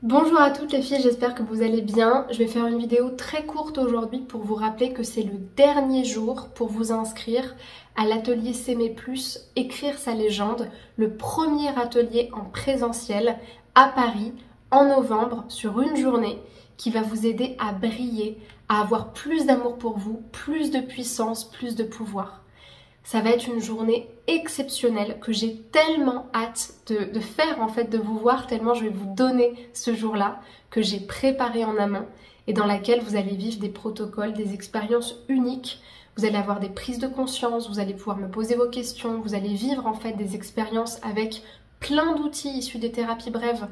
Bonjour à toutes les filles, j'espère que vous allez bien. Je vais faire une vidéo très courte aujourd'hui pour vous rappeler que c'est le dernier jour pour vous inscrire à l'atelier S'aimer plus, écrire sa légende, le premier atelier en présentiel à Paris en novembre sur une journée qui va vous aider à briller, à avoir plus d'amour pour vous, plus de puissance, plus de pouvoir. Ça va être une journée exceptionnelle que j'ai tellement hâte de faire, en fait, de vous voir, tellement je vais vous donner ce jour-là, que j'ai préparé en amont et dans laquelle vous allez vivre des protocoles, des expériences uniques. Vous allez avoir des prises de conscience, vous allez pouvoir me poser vos questions, vous allez vivre en fait des expériences avec plein d'outils issus des thérapies brèves,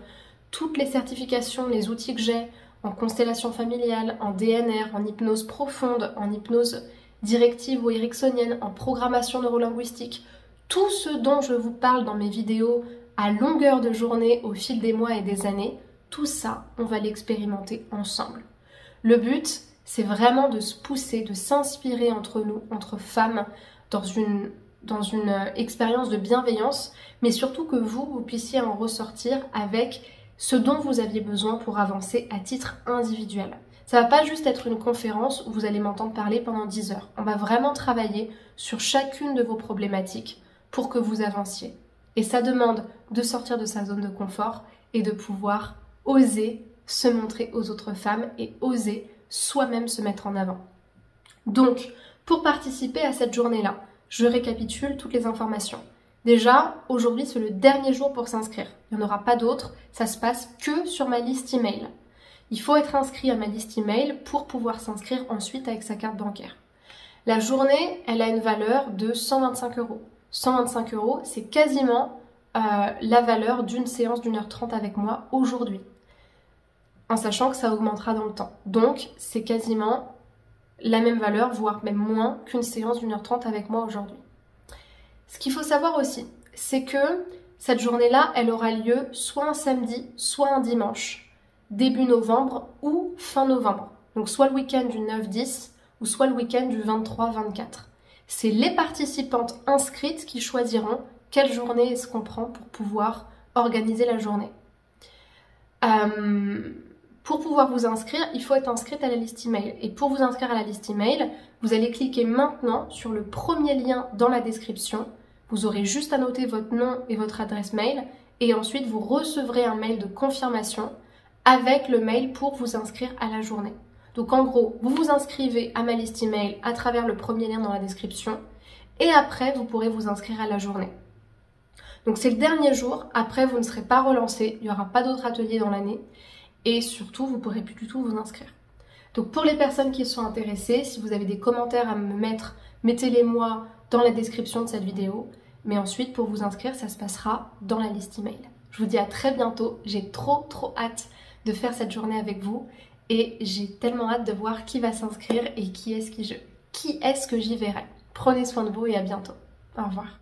toutes les certifications, les outils que j'ai en constellation familiale, en DNR, en hypnose profonde, en hypnose directive ou ericksonienne, en programmation neurolinguistique, tout ce dont je vous parle dans mes vidéos à longueur de journée au fil des mois et des années, tout ça, on va l'expérimenter ensemble. Le but, c'est vraiment de se pousser, de s'inspirer entre nous, entre femmes, dans une expérience de bienveillance, mais surtout que vous puissiez en ressortir avec ce dont vous aviez besoin pour avancer à titre individuel. Ça va pas juste être une conférence où vous allez m'entendre parler pendant 10 heures. On va vraiment travailler sur chacune de vos problématiques pour que vous avanciez. Et ça demande de sortir de sa zone de confort et de pouvoir oser se montrer aux autres femmes et oser soi-même se mettre en avant. Donc, pour participer à cette journée-là, je récapitule toutes les informations. Déjà, aujourd'hui, c'est le dernier jour pour s'inscrire. Il n'y en aura pas d'autres. Ça se passe que sur ma liste email. Il faut être inscrit à ma liste email pour pouvoir s'inscrire ensuite avec sa carte bancaire. La journée, elle a une valeur de 125 euros. 125 euros, c'est quasiment la valeur d'une séance d'1h30 avec moi aujourd'hui. En sachant que ça augmentera dans le temps. Donc, c'est quasiment la même valeur, voire même moins qu'une séance d'1h30 avec moi aujourd'hui. Ce qu'il faut savoir aussi, c'est que cette journée-là, elle aura lieu soit un samedi, soit un dimanche. Début novembre ou fin novembre. Donc soit le week-end du 9-10 ou soit le week-end du 23-24. C'est les participantes inscrites qui choisiront quelle journée est-ce qu'on prend pour pouvoir organiser la journée. Pour pouvoir vous inscrire, il faut être inscrite à la liste email. Et pour vous inscrire à la liste email, vous allez cliquer maintenant sur le premier lien dans la description. Vous aurez juste à noter votre nom et votre adresse mail et ensuite vous recevrez un mail de confirmation avec le mail pour vous inscrire à la journée. Donc en gros, vous vous inscrivez à ma liste email à travers le premier lien dans la description et après vous pourrez vous inscrire à la journée. Donc c'est le dernier jour, après vous ne serez pas relancé, il n'y aura pas d'autres ateliers dans l'année et surtout vous ne pourrez plus du tout vous inscrire. Donc pour les personnes qui sont intéressées, si vous avez des commentaires à me mettre, mettez-les moi dans la description de cette vidéo. Mais ensuite pour vous inscrire, ça se passera dans la liste email. Je vous dis à très bientôt, j'ai trop hâte de faire cette journée avec vous et j'ai tellement hâte de voir qui va s'inscrire et qui est-ce que j'y verrai. Prenez soin de vous et à bientôt. Au revoir.